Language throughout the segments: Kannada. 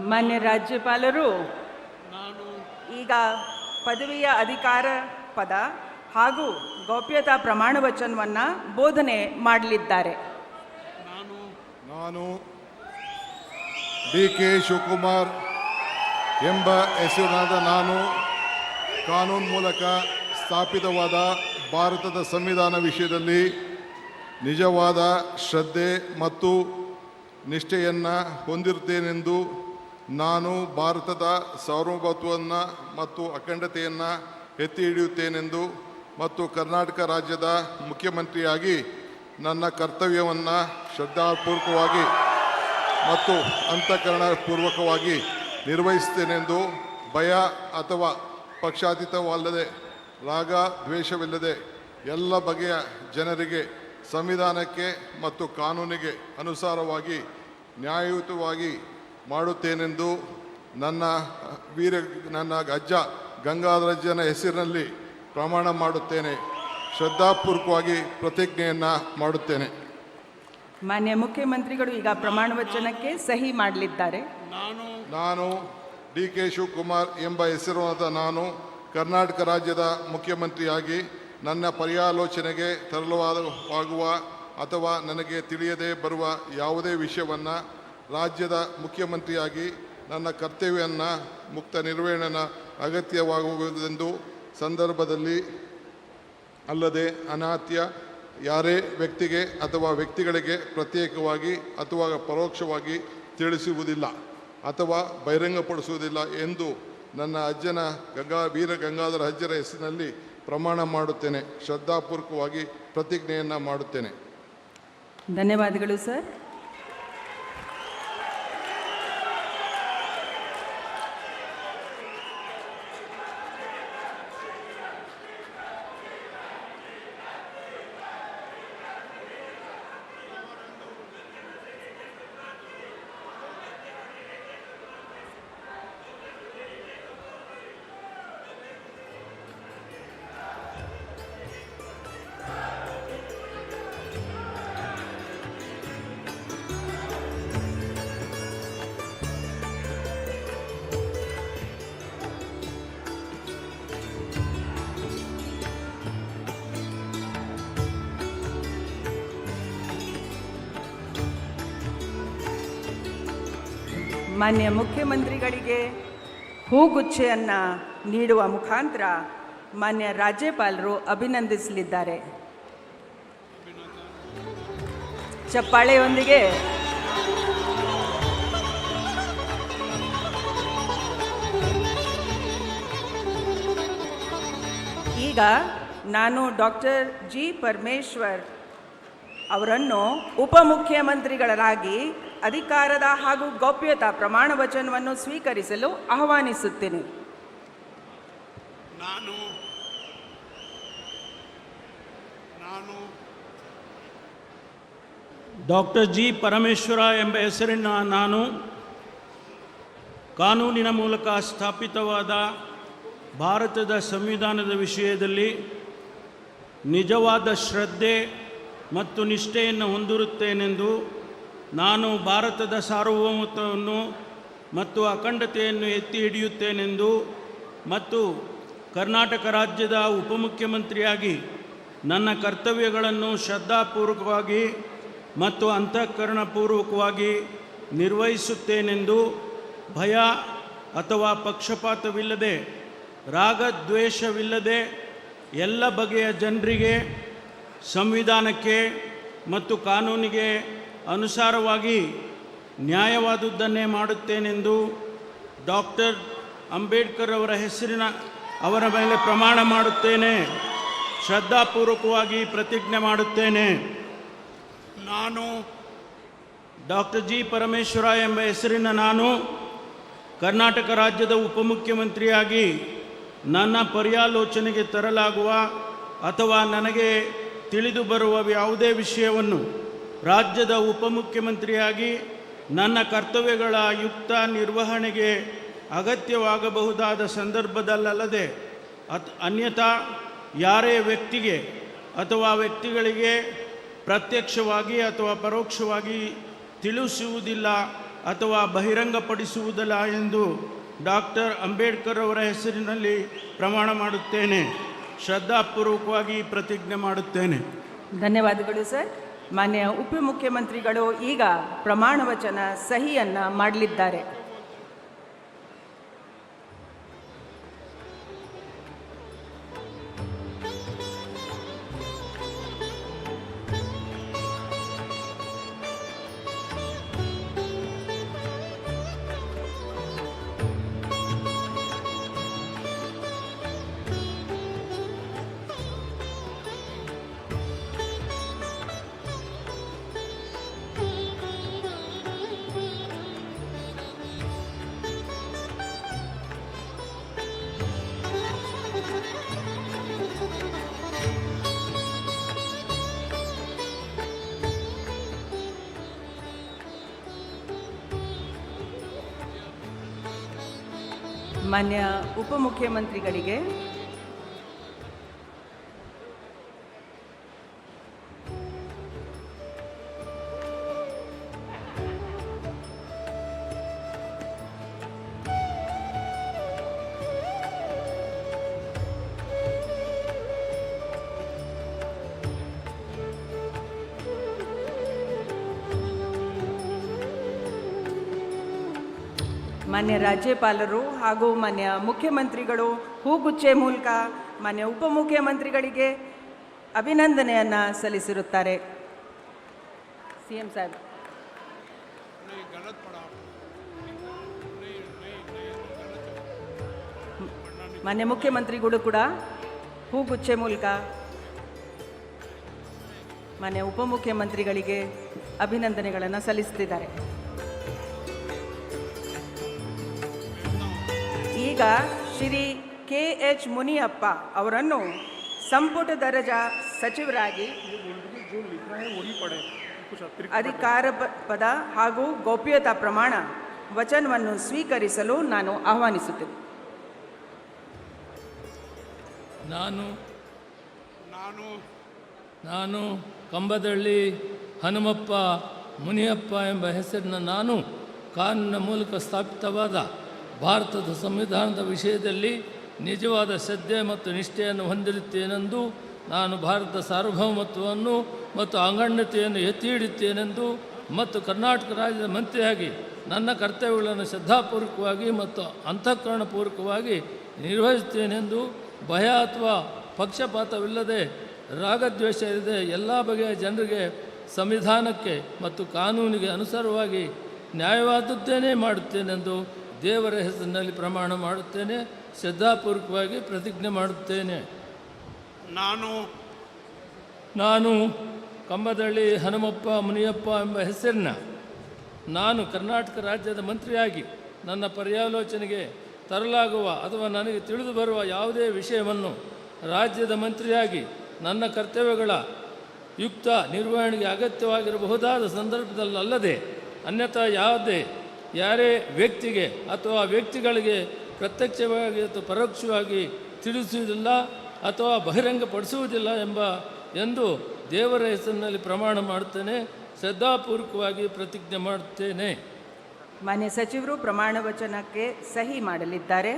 ಮಾನ್ಯ ರಾಜ್ಯಪಾಲರು ನಾನು ಈಗ ಪದವಿಯ ಅಧಿಕಾರ ಪದ ಹಾಗೂ ಗೌಪ್ಯತಾ ಪ್ರಮಾಣ ವಚನವನ್ನು ಬೋಧನೆ ಮಾಡಲಿದ್ದಾರೆ. ನಾನು ಡಿ.ಕೆ. ಶಿವಕುಮಾರ್ ಎಂಬ ಹೆಸರಿನಾದ ನಾನು ಕಾನೂನು ಮೂಲಕ ಸ್ಥಾಪಿತವಾದ ಭಾರತದ ಸಂವಿಧಾನ ವಿಷಯದಲ್ಲಿ ನಿಜವಾದ ಶ್ರದ್ಧೆ ಮತ್ತು ನಿಷ್ಠೆಯನ್ನು ಹೊಂದಿರುತ್ತೇನೆಂದು ನಾನು ಭಾರತದ ಸಾರ್ವಭೌಮತ್ವವನ್ನು ಮತ್ತು ಅಖಂಡತೆಯನ್ನು ಎತ್ತಿ ಹಿಡಿಯುತ್ತೇನೆಂದು ಮತ್ತು ಕರ್ನಾಟಕ ರಾಜ್ಯದ ಮುಖ್ಯಮಂತ್ರಿಯಾಗಿ ನನ್ನ ಕರ್ತವ್ಯವನ್ನು ಶ್ರದ್ಧಾಪೂರ್ವಕವಾಗಿ ಮತ್ತು ಅಂತಃಕರಣಪೂರ್ವಕವಾಗಿ ನಿರ್ವಹಿಸುತ್ತೇನೆಂದು ಭಯ ಅಥವಾ ಪಕ್ಷಾತೀತವಲ್ಲದೆ ರಾಗ ದ್ವೇಷವಿಲ್ಲದೆ ಎಲ್ಲ ಬಗೆಯ ಜನರಿಗೆ ಸಂವಿಧಾನಕ್ಕೆ ಮತ್ತು ಕಾನೂನಿಗೆ ಅನುಸಾರವಾಗಿ ನ್ಯಾಯಯುತವಾಗಿ ಮಾಡುತ್ತೇನೆಂದು ನನ್ನ ಅಜ್ಜ ಗಂಗಾಧರಜ್ಜನ ಹೆಸರಿನಲ್ಲಿ ಪ್ರಮಾಣ ಮಾಡುತ್ತೇನೆ. ಶ್ರದ್ಧಾಪೂರ್ವಕವಾಗಿ ಪ್ರತಿಜ್ಞೆಯನ್ನು ಮಾಡುತ್ತೇನೆ. ಮಾನ್ಯ ಮುಖ್ಯಮಂತ್ರಿಗಳು ಈಗ ಪ್ರಮಾಣ ವಚನಕ್ಕೆ ಸಹಿ ಮಾಡಲಿದ್ದಾರೆ. ನಾನು ಡಿ.ಕೆ. ಶಿವಕುಮಾರ್ ಎಂಬ ಹೆಸರಾದ ನಾನು ಕರ್ನಾಟಕ ರಾಜ್ಯದ ಮುಖ್ಯಮಂತ್ರಿಯಾಗಿ ನನ್ನ ಪರ್ಯಾಲೋಚನೆಗೆ ತರಲಾಗುವ ಅಥವಾ ನನಗೆ ತಿಳಿಯದೇ ಬರುವ ಯಾವುದೇ ವಿಷಯವನ್ನು ರಾಜ್ಯದ ಮುಖ್ಯಮಂತ್ರಿಯಾಗಿ ನನ್ನ ಕರ್ತವ್ಯವನ್ನು ಮುಕ್ತ ನಿರ್ವಹಣೆಯ ಅಗತ್ಯವಾಗುವುದೆಂದು ಸಂದರ್ಭದಲ್ಲಿ ಅಲ್ಲದೆ ಅನಾತ್ಯ ಯಾರೇ ವ್ಯಕ್ತಿಗೆ ಅಥವಾ ವ್ಯಕ್ತಿಗಳಿಗೆ ಪ್ರತ್ಯೇಕವಾಗಿ ಅಥವಾ ಪರೋಕ್ಷವಾಗಿ ತಿಳಿಸುವುದಿಲ್ಲ ಅಥವಾ ಬಹಿರಂಗಪಡಿಸುವುದಿಲ್ಲ ಎಂದು ನನ್ನ ಅಜ್ಜನ ವೀರ ಗಂಗಾಧರ ಅಜ್ಜರ ಹೆಸರಿನಲ್ಲಿ ಪ್ರಮಾಣ ಮಾಡುತ್ತೇನೆ. ಶ್ರದ್ಧಾಪೂರ್ವಕವಾಗಿ ಪ್ರತಿಜ್ಞೆಯನ್ನು ಮಾಡುತ್ತೇನೆ. ಧನ್ಯವಾದಗಳು ಸರ್. ಮಾನ್ಯ ಮುಖ್ಯಮಂತ್ರಿಗಳಿಗೆ ಹೂಗುಚ್ಛೆಯನ್ನು ನೀಡುವ ಮುಖಾಂತರ ಮಾನ್ಯ ರಾಜ್ಯಪಾಲರು ಅಭಿನಂದಿಸಲಿದ್ದಾರೆ. ಚಪ್ಪಾಳೆಯೊಂದಿಗೆ ಈಗ ನಾನು ಡಾಕ್ಟರ್ ಜಿ. ಪರಮೇಶ್ವರ್ ಅವರನ್ನು ಉಪಮುಖ್ಯಮಂತ್ರಿಗಳಾಗಿ ಅಧಿಕಾರದ ಹಾಗೂ ಗೌಪ್ಯತಾ ಪ್ರಮಾಣ ವಚನವನ್ನು ಸ್ವೀಕರಿಸಲು ಆಹ್ವಾನಿಸುತ್ತೇನೆ. ನಾನು ಡಾಕ್ಟರ್ ಜಿ. ಪರಮೇಶ್ವರ ಎಂಬ ಹೆಸರಿನ ನಾನು ಕಾನೂನಿನ ಮೂಲಕ ಸ್ಥಾಪಿತವಾದ ಭಾರತದ ಸಂವಿಧಾನದ ವಿಷಯದಲ್ಲಿ ನಿಜವಾದ ಶ್ರದ್ಧೆ ಮತ್ತು ನಿಷ್ಠೆಯನ್ನು ಹೊಂದಿರುತ್ತೇನೆಂದು ನಾನು ಭಾರತದ ಸಾರ್ವಭೌಮತ್ವವನ್ನು ಮತ್ತು ಅಖಂಡತೆಯನ್ನು ಎತ್ತಿ ಹಿಡಿಯುತ್ತೇನೆಂದು ಮತ್ತು ಕರ್ನಾಟಕ ರಾಜ್ಯದ ಉಪಮುಖ್ಯಮಂತ್ರಿಯಾಗಿ ನನ್ನ ಕರ್ತವ್ಯಗಳನ್ನು ಶ್ರದ್ಧಾಪೂರ್ವಕವಾಗಿ ಮತ್ತು ಅಂತಃಕರಣಪೂರ್ವಕವಾಗಿ ನಿರ್ವಹಿಸುತ್ತೇನೆಂದು ಭಯ ಅಥವಾ ಪಕ್ಷಪಾತವಿಲ್ಲದೆ ರಾಗದ್ವೇಷವಿಲ್ಲದೆ ಎಲ್ಲ ಬಗೆಯ ಜನರಿಗೆ ಸಂವಿಧಾನಕ್ಕೆ ಮತ್ತು ಕಾನೂನಿಗೆ ಅನುಸಾರವಾಗಿ ನ್ಯಾಯವಾದುದನ್ನೇ ಮಾಡುತ್ತೇನೆಂದು ಡಾಕ್ಟರ್ ಅಂಬೇಡ್ಕರ್ ಅವರ ಮೇಲೆ ಪ್ರಮಾಣ ಮಾಡುತ್ತೇನೆ. ಶ್ರದ್ಧಾಪೂರ್ವಕವಾಗಿ ಪ್ರತಿಜ್ಞೆ ಮಾಡುತ್ತೇನೆ. ನಾನು ಡಾಕ್ಟರ್ ಜಿ. ಪರಮೇಶ್ವರ ಎಂಬ ಹೆಸರಿನ ನಾನು ಕರ್ನಾಟಕ ರಾಜ್ಯದ ಉಪಮುಖ್ಯಮಂತ್ರಿಯಾಗಿ ನನ್ನ ಪರ್ಯಾಲೋಚನೆಗೆ ತರಲಾಗುವ ಅಥವಾ ನನಗೆ ತಿಳಿದು ಬರುವ ಯಾವುದೇ ವಿಷಯವನ್ನು ರಾಜ್ಯದ ಉಪಮುಖ್ಯಮಂತ್ರಿಯಾಗಿ ನನ್ನ ಕರ್ತವ್ಯಗಳ ಯುಕ್ತ ನಿರ್ವಹಣೆಗೆ ಅಗತ್ಯವಾಗಬಹುದಾದ ಸಂದರ್ಭದಲ್ಲದೆ ಅನ್ಯಥಾ ಯಾರೇ ವ್ಯಕ್ತಿಗೆ ಅಥವಾ ವ್ಯಕ್ತಿಗಳಿಗೆ ಪ್ರತ್ಯಕ್ಷವಾಗಿ ಅಥವಾ ಪರೋಕ್ಷವಾಗಿ ತಿಳಿಸುವುದಿಲ್ಲ ಅಥವಾ ಬಹಿರಂಗಪಡಿಸುವುದಿಲ್ಲ ಎಂದು ಡಾಕ್ಟರ್ ಅಂಬೇಡ್ಕರ್ ಅವರ ಹೆಸರಿನಲ್ಲಿ ಪ್ರಮಾಣ ಮಾಡುತ್ತೇನೆ. ಶ್ರದ್ಧಾಪೂರ್ವಕವಾಗಿ ಪ್ರತಿಜ್ಞೆ ಮಾಡುತ್ತೇನೆ. ಧನ್ಯವಾದಗಳು ಸರ್. ಮಾನ್ಯ ಉಪಮುಖ್ಯಮಂತ್ರಿಗಳು ಈಗ ಪ್ರಮಾಣ ವಚನ ಸಹಿಯನ್ನು ಮಾಡಲಿದ್ದಾರೆ. ಮಾನ್ಯ ಉಪಮುಖ್ಯಮಂತ್ರಿಗಳಿಗೆ ಮಾನ್ಯ ರಾಜ್ಯಪಾಲರು ಹಾಗೂ ಮಾನ್ಯ ಮುಖ್ಯಮಂತ್ರಿಗಳು ಹೂಗುಚ್ಚೆ ಮೂಲಕ ಮಾನ್ಯ ಉಪಮುಖ್ಯಮಂತ್ರಿಗಳಿಗೆ ಅಭಿನಂದನೆಯನ್ನು ಸಲ್ಲಿಸಿರುತ್ತಾರೆ. ಸಿಎಂ ಸಾಹೇಬ್. ಮಾನ್ಯ ಮುಖ್ಯಮಂತ್ರಿಗಳು ಕೂಡ ಹೂಗುಚ್ಚೆ ಮೂಲಕ ಮಾನ್ಯ ಉಪಮುಖ್ಯಮಂತ್ರಿಗಳಿಗೆ ಅಭಿನಂದನೆಗಳನ್ನು ಸಲ್ಲಿಸುತ್ತಿದ್ದಾರೆ. ಈಗ ಶ್ರೀ KH ಮುನಿಯಪ್ಪ ಅವರನ್ನು ಸಂಪುಟ ದರ್ಜಾ ಸಚಿವರಾಗಿ ಅಧಿಕಾರ ಪದ ಹಾಗೂ ಗೌಪ್ಯತಾ ಪ್ರಮಾಣ ವಚನವನ್ನು ಸ್ವೀಕರಿಸಲು ನಾನು ಆಹ್ವಾನಿಸುತ್ತೇನೆ. ನಾನು ಕಂಬದಳ್ಳಿ ಹನುಮಪ್ಪ ಮುನಿಯಪ್ಪ ಎಂಬ ಹೆಸರಿನ ನಾನು ಕಾನೂನಿನ ಮೂಲಕ ಸ್ಥಾಪಿತವಾದ ಭಾರತದ ಸಂವಿಧಾನದ ವಿಷಯದಲ್ಲಿ ನಿಜವಾದ ಶ್ರದ್ಧೆ ಮತ್ತು ನಿಷ್ಠೆಯನ್ನು ಹೊಂದಿರುತ್ತೇನೆಂದು, ನಾನು ಭಾರತದ ಸಾರ್ವಭೌಮತ್ವವನ್ನು ಮತ್ತು ಅಖಂಡತೆಯನ್ನು ಎತ್ತಿ ಹಿಡಿಯುತ್ತೇನೆಂದು ಮತ್ತು ಕರ್ನಾಟಕ ರಾಜ್ಯದ ಮಂತ್ರಿಯಾಗಿ ನನ್ನ ಕರ್ತವ್ಯಗಳನ್ನು ಶ್ರದ್ಧಾಪೂರ್ವಕವಾಗಿ ಮತ್ತು ಅಂತಃಕರಣಪೂರ್ವಕವಾಗಿ ನಿರ್ವಹಿಸುತ್ತೇನೆಂದು, ಭಯ ಅಥವಾ ಪಕ್ಷಪಾತವಿಲ್ಲದೆ ರಾಗದ್ವೇಷ ಇಲ್ಲದೆ ಎಲ್ಲ ಬಗೆಯ ಜನರಿಗೆ ಸಂವಿಧಾನಕ್ಕೆ ಮತ್ತು ಕಾನೂನಿಗೆ ಅನುಸಾರವಾಗಿ ನ್ಯಾಯವಾದದ್ದೇನೇ ಮಾಡುತ್ತೇನೆಂದು ದೇವರ ಹೆಸರಿನಲ್ಲಿ ಪ್ರಮಾಣ ಮಾಡುತ್ತೇನೆ. ಶ್ರದ್ಧಾಪೂರ್ವಕವಾಗಿ ಪ್ರತಿಜ್ಞೆ ಮಾಡುತ್ತೇನೆ. ನಾನು ಕಂಬದಳ್ಳಿ ಹನುಮಪ್ಪ ಮುನಿಯಪ್ಪ ಎಂಬ ಹೆಸರಿನ ನಾನು ಕರ್ನಾಟಕ ರಾಜ್ಯದ ಮಂತ್ರಿಯಾಗಿ ನನ್ನ ಪರ್ಯಾಲೋಚನೆಗೆ ತರಲಾಗುವ ಅಥವಾ ನನಗೆ ತಿಳಿದು ಬರುವ ಯಾವುದೇ ವಿಷಯವನ್ನು ರಾಜ್ಯದ ಮಂತ್ರಿಯಾಗಿ ನನ್ನ ಕರ್ತವ್ಯಗಳ ಯುಕ್ತ ನಿರ್ವಹಣೆಗೆ ಅಗತ್ಯವಾಗಿರಬಹುದಾದ ಸಂದರ್ಭದಲ್ಲದೆ ಅನ್ಯಥಾ ಯಾರೇ ವ್ಯಕ್ತಿಗೆ ಅಥವಾ ವ್ಯಕ್ತಿಗಳಿಗೆ ಪ್ರತ್ಯಕ್ಷವಾಗಿ ಅಥವಾ ಪರೋಕ್ಷವಾಗಿ ತಿಳಿಸುವುದಿಲ್ಲ ಅಥವಾ ಬಹಿರಂಗಪಡಿಸುವುದಿಲ್ಲ ಎಂದು ದೇವರ ಹೆಸರಿನಲ್ಲಿ ಪ್ರಮಾಣ ಮಾಡುತ್ತೇನೆ. ಶ್ರದ್ಧಾಪೂರ್ವಕವಾಗಿ ಪ್ರತಿಜ್ಞೆ ಮಾಡುತ್ತೇನೆ. ಮಾನ್ಯ ಸಚಿವರು ಪ್ರಮಾಣ ವಚನಕ್ಕೆ ಸಹಿ ಮಾಡಲಿದ್ದಾರೆ.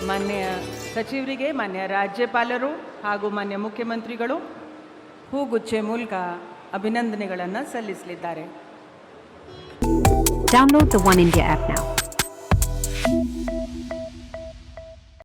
ಮಾನ್ಯ ಸಚಿವರಿಗೆ, ಮಾನ್ಯ ರಾಜ್ಯಪಾಲರು ಹಾಗೂ ಮಾನ್ಯ ಮುಖ್ಯಮಂತ್ರಿಗಳು ಹೂಗುಚ್ಚೆ ಮೂಲಕ ಅಭಿನಂದನೆಗಳನ್ನು ಸಲ್ಲಿಸಲಿದ್ದಾರೆ. Download the One India app now.